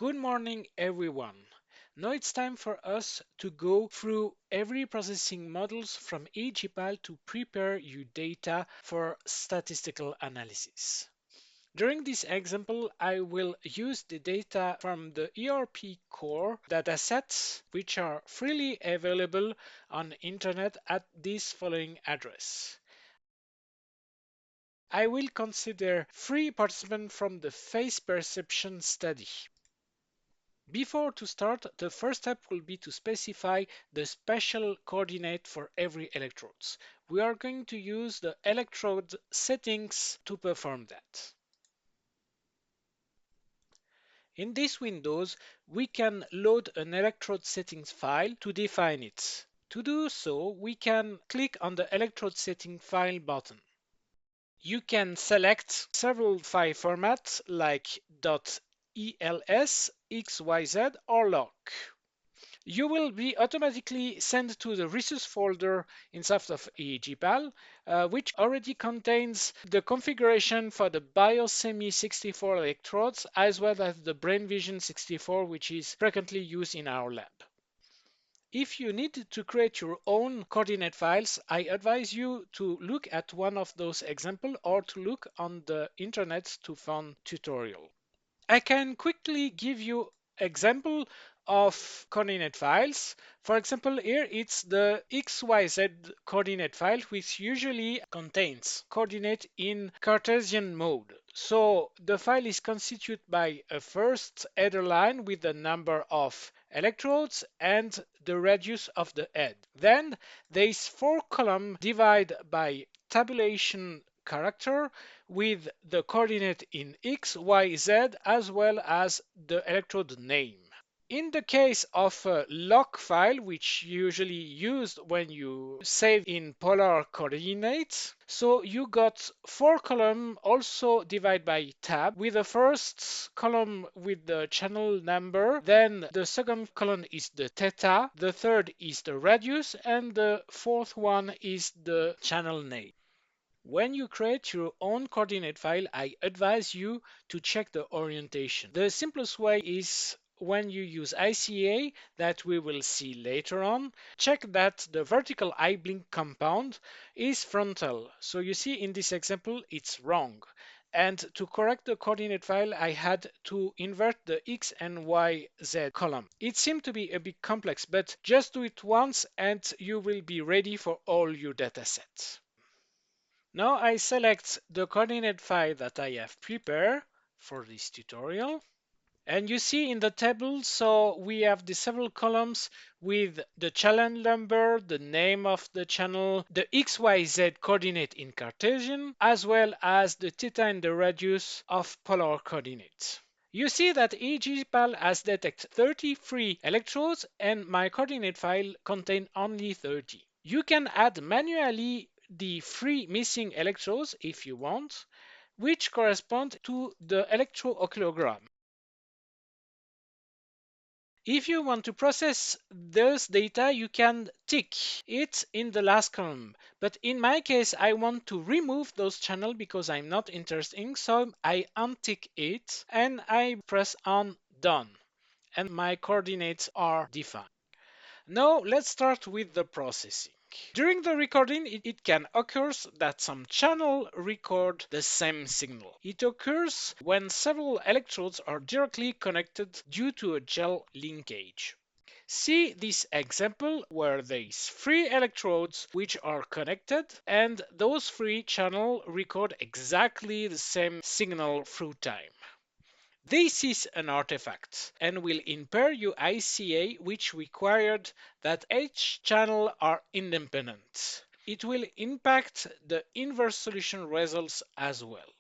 Good morning, everyone. Now it's time for us to go through every processing models from EEGpal to prepare your data for statistical analysis. During this example, I will use the data from the ERP core datasets, which are freely available on the internet at this following address. I will consider 3 participants from the face perception study. Before to start, the first step will be to specify the special coordinate for every electrodes. We are going to use the electrode settings to perform that. In this Windows, we can load an electrode settings file to define it. To do so, we can click on the electrode setting file button. You can select several file formats like .els, xyz, or loc. You will be automatically sent to the resource folder inside of EEGpal, which already contains the configuration for the BioSemi 64 electrodes, as well as the BrainVision 64, which is frequently used in our lab. If you need to create your own coordinate files, I advise you to look at one of those examples or to look on the internet to find tutorial. I can quickly give you example of coordinate files. For example, here it's the XYZ coordinate file, which usually contains coordinate in Cartesian mode. So the file is constituted by a first header line with the number of electrodes and the radius of the head. Then there is 4 columns divided by tabulation character with the coordinate in X, Y, Z, as well as the electrode name. In the case of a log file, which usually used when you save in polar coordinates, so you got 4 columns also divided by tab, with the first column with the channel number, then the second column is the theta, the third is the radius, and the fourth one is the channel name. When you create your own coordinate file, I advise you to check the orientation. The simplest way is when you use ICA, that we will see later on, check that the vertical eye blink compound is frontal. So you see in this example, it's wrong. And to correct the coordinate file, I had to invert the X and Y, Z column. It seemed to be a bit complex, but just do it once and you will be ready for all your datasets. Now I select the coordinate file that I have prepared for this tutorial. And you see in the table, so we have the several columns with the channel number, the name of the channel, the XYZ coordinate in Cartesian, as well as the theta and the radius of polar coordinates. You see that EEGpal has detected 33 electrodes and my coordinate file contains only 30. You can add manually the 3 missing electrodes if you want, which correspond to the electroocculogram. If you want to process those data, you can tick it in the last column. But in my case, I want to remove those channels because I'm not interested, so I untick it and I press on Done. And my coordinates are defined. Now let's start with the processing. During the recording, it can occur that some channel record the same signal. It occurs when several electrodes are directly connected due to a gel linkage. See this example where there is 3 electrodes which are connected and those 3 channels record exactly the same signal through time. This is an artifact and will impair your ICA, which required that each channel are independent. It will impact the inverse solution results as well.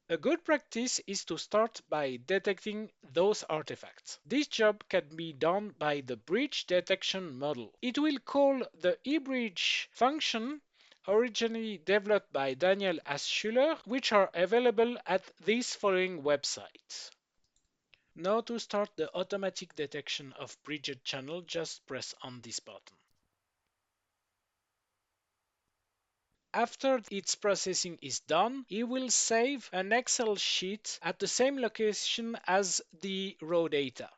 A good practice is to start by detecting those artifacts. This job can be done by the bridge detection model. It will call the eBridge function originally developed by Daniel Schuler, which are available at these following websites. Now to start the automatic detection of bridged channel, just press on this button. After its processing is done, it will save an Excel sheet at the same location as the raw data.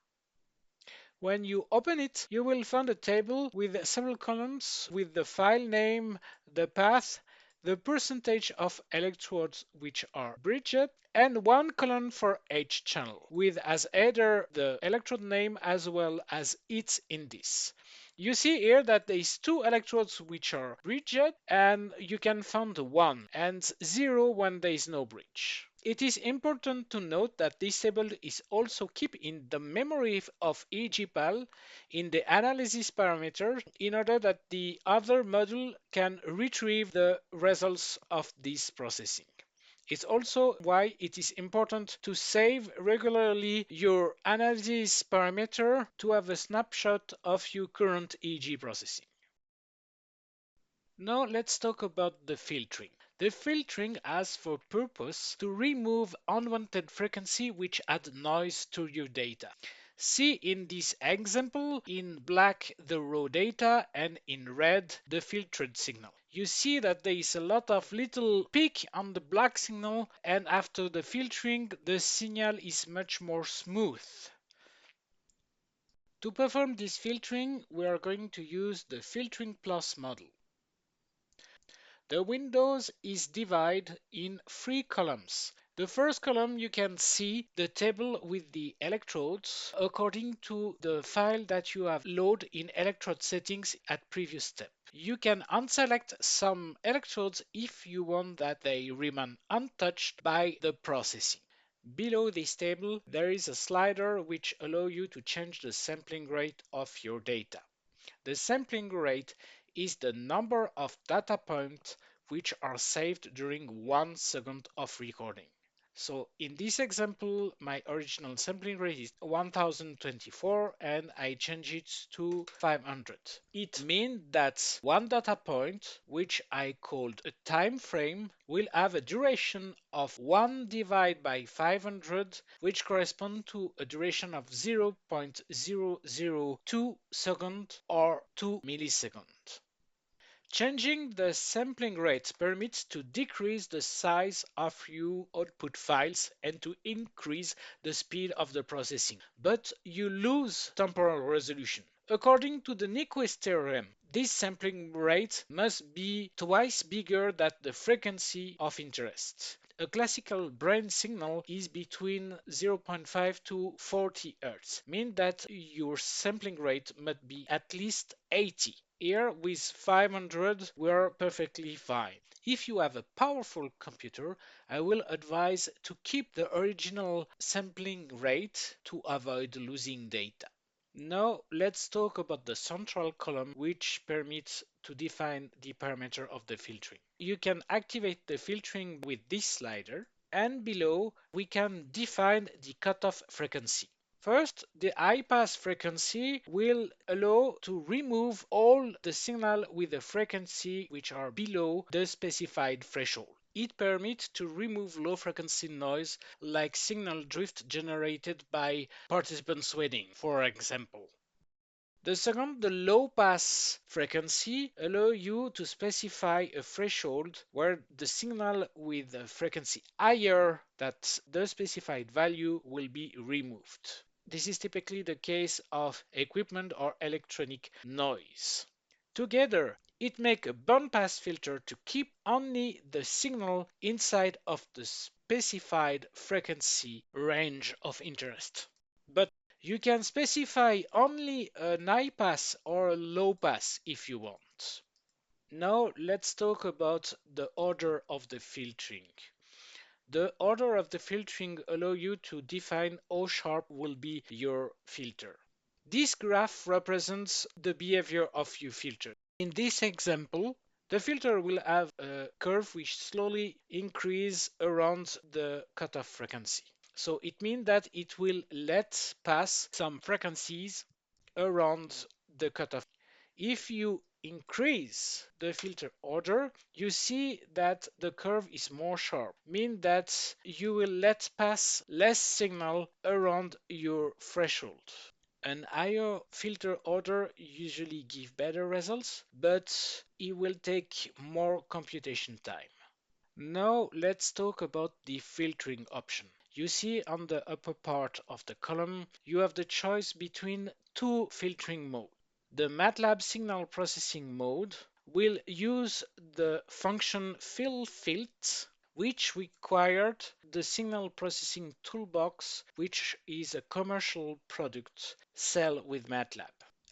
When you open it, you will find a table with several columns with the file name, the path, the percentage of electrodes which are bridged, and one column for each channel, with as header the electrode name as well as its index. You see here that there is two electrodes which are bridged, and you can find one and zero when there is no bridge. It is important to note that this table is also kept in the memory of EEGpal in the analysis parameter in order that the other module can retrieve the results of this processing. It's also why it is important to save regularly your analysis parameter to have a snapshot of your current EEG processing. Now let's talk about the filtering. The filtering has for purpose to remove unwanted frequency which add noise to your data. See in this example in black the raw data and in red the filtered signal. You see that there is a lot of little peak on the black signal, and after the filtering the signal is much more smooth. To perform this filtering, we are going to use the filtering plus model. The windows is divided in three columns. The first column you can see the table with the electrodes according to the file that you have loaded in electrode settings at previous step. You can unselect some electrodes if you want that they remain untouched by the processing. Below this table, there is a slider which allows you to change the sampling rate of your data. The sampling rate is the number of data points which are saved during 1 second of recording. So in this example, my original sampling rate is 1024 and I change it to 500. It means that one data point, which I called a time frame, will have a duration of 1 divided by 500, which corresponds to a duration of 0.002 seconds or 2 milliseconds. Changing the sampling rate permits to decrease the size of your output files and to increase the speed of the processing, but you lose temporal resolution. According to the Nyquist theorem, this sampling rate must be twice bigger than the frequency of interest. A classical brain signal is between 0.5 to 40 Hz, meaning that your sampling rate must be at least 80. Here with 500 we are perfectly fine. If you have a powerful computer, I will advise to keep the original sampling rate to avoid losing data. Now let's talk about the central column which permits to define the parameter of the filtering. You can activate the filtering with this slider, and below we can define the cutoff frequency. First, the high pass frequency will allow to remove all the signal with a frequency which are below the specified threshold. It permits to remove low frequency noise like signal drift generated by participant sweating, for example. The second, the low pass frequency, allow you to specify a threshold where the signal with a frequency higher than the specified value will be removed. This is typically the case of equipment or electronic noise. Together, it makes a bandpass filter to keep only the signal inside of the specified frequency range of interest. But you can specify only an high pass or a low pass if you want. Now let's talk about the order of the filtering. The order of the filtering allows you to define how sharp will be your filter. This graph represents the behavior of your filter. In this example, the filter will have a curve which slowly increases around the cutoff frequency. So it means that it will let pass some frequencies around the cutoff. If you increase the filter order, you see that the curve is more sharp, meaning that you will let pass less signal around your threshold. An IO filter order usually gives better results, but it will take more computation time. Now let's talk about the filtering option. You see on the upper part of the column, you have the choice between two filtering modes. The MATLAB signal processing mode will use the function fillFilt, which required the signal processing toolbox, which is a commercial product sell with MATLAB.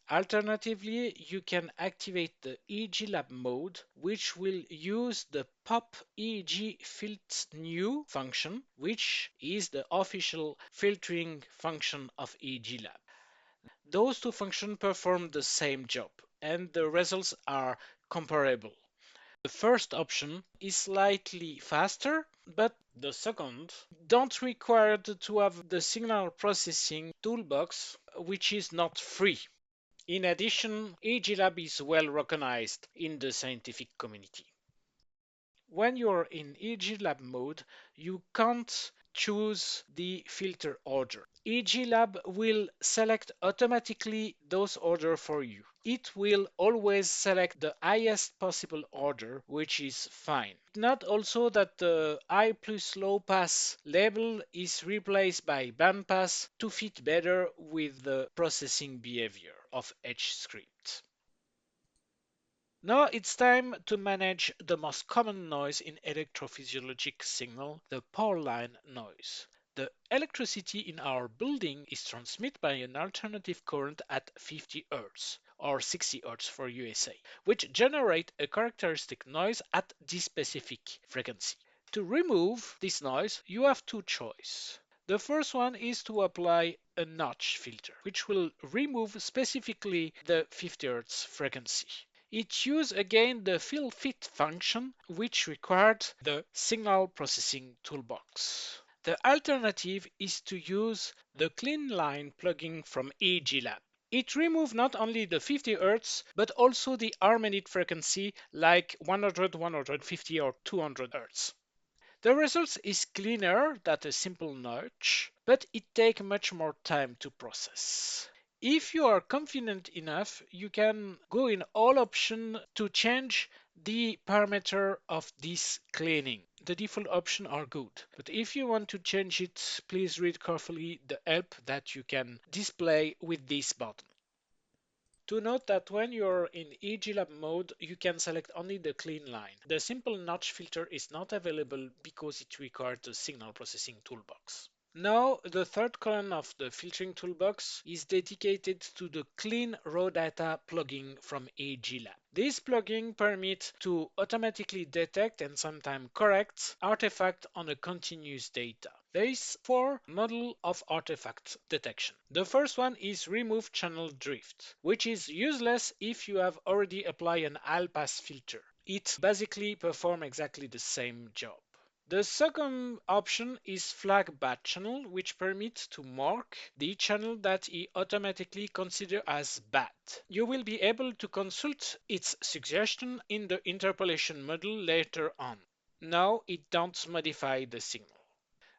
Alternatively, you can activate the EEGlab mode, which will use the pop EEG filter new function, which is the official filtering function of EEGlab. Those two functions perform the same job, and the results are comparable. The first option is slightly faster, but the second don't require to have the signal processing toolbox, which is not free. In addition, EEGlab is well recognized in the scientific community. When you're in EEGlab mode, you can't choose the filter order. EEGlab will select automatically those orders for you. It will always select the highest possible order, which is fine. Note also that the high plus low pass label is replaced by bandpass to fit better with the processing behavior of each script. Now it's time to manage the most common noise in electrophysiologic signal, the power line noise. The electricity in our building is transmitted by an alternative current at 50 Hz or 60 Hz for USA, which generate a characteristic noise at this specific frequency. To remove this noise, you have two choices. The first one is to apply a notch filter, which will remove specifically the 50 Hz frequency. It uses again the fillFit function, which required the signal processing toolbox. The alternative is to use the clean line plugin from EEGlab. It removes not only the 50 Hz, but also the harmonic frequency like 100, 150, or 200 Hz. The result is cleaner than a simple notch, but it takes much more time to process. If you are confident enough, you can go in all options to change the parameter of this cleaning. The default options are good, but if you want to change it, please read carefully the help that you can display with this button. To note that when you're in EEGlab mode, you can select only the clean line. The simple notch filter is not available because it requires the signal processing toolbox. Now, the third column of the filtering toolbox is dedicated to the clean rawdata plugin from EEGlab. This plugin permits to automatically detect and sometimes correct artifacts on a continuous data. There is four models of artifact detection. The first one is remove channel drift, which is useless if you have already applied an high pass filter. It basically performs exactly the same job. The second option is flag bad channel, which permits to mark the channel that he automatically considers as bad. You will be able to consult its suggestion in the interpolation module later on. Now it don't modify the signal.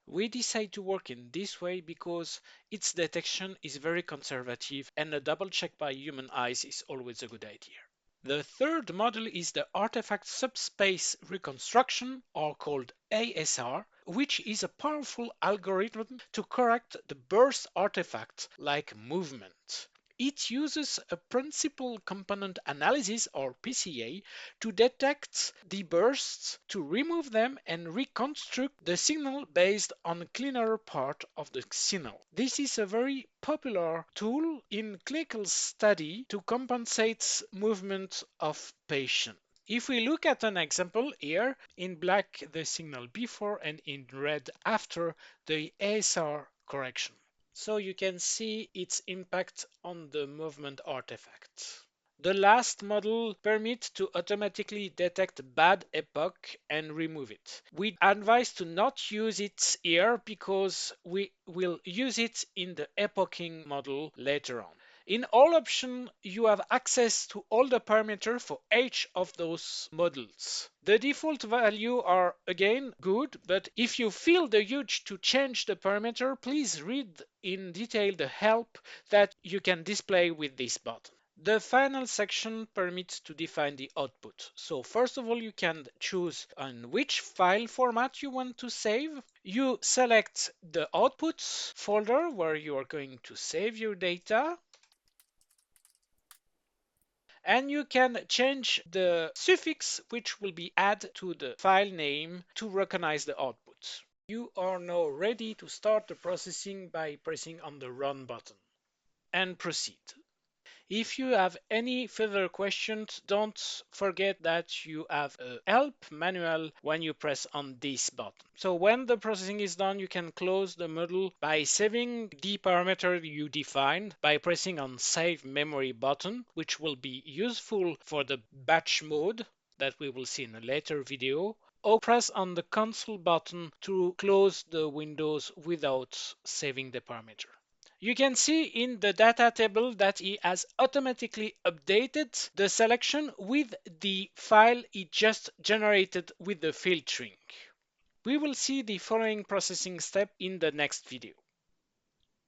We decide to work in this way because its detection is very conservative and a double check by human eyes is always a good idea. The third model is the artifact subspace reconstruction, or called ASR, which is a powerful algorithm to correct the burst artifacts like movement. It uses a principal component analysis, or PCA, to detect the bursts, to remove them and reconstruct the signal based on a cleaner part of the signal. This is a very popular tool in clinical study to compensate movement of patients. If we look at an example here, in black the signal before and in red after the ASR correction. So you can see its impact on the movement artifact. The last model permits to automatically detect bad epoch and remove it. We advise to not use it here because we will use it in the epoching model later on. In all options, you have access to all the parameters for each of those models. The default values are again good, but if you feel the urge to change the parameter, please read in detail the help that you can display with this button. The final section permits to define the output. So first of all, you can choose on which file format you want to save. You select the outputs folder where you are going to save your data. And you can change the suffix which will be added to the file name to recognize the output. You are now ready to start the processing by pressing on the Run button and proceed. If you have any further questions, don't forget that you have a help manual when you press on this button. So when the processing is done, you can close the model by saving the parameter you defined by pressing on Save Memory button, which will be useful for the batch mode that we will see in a later video, or press on the Cancel button to close the windows without saving the parameter. You can see in the data table that it has automatically updated the selection with the file it just generated with the filtering. We will see the following processing step in the next video.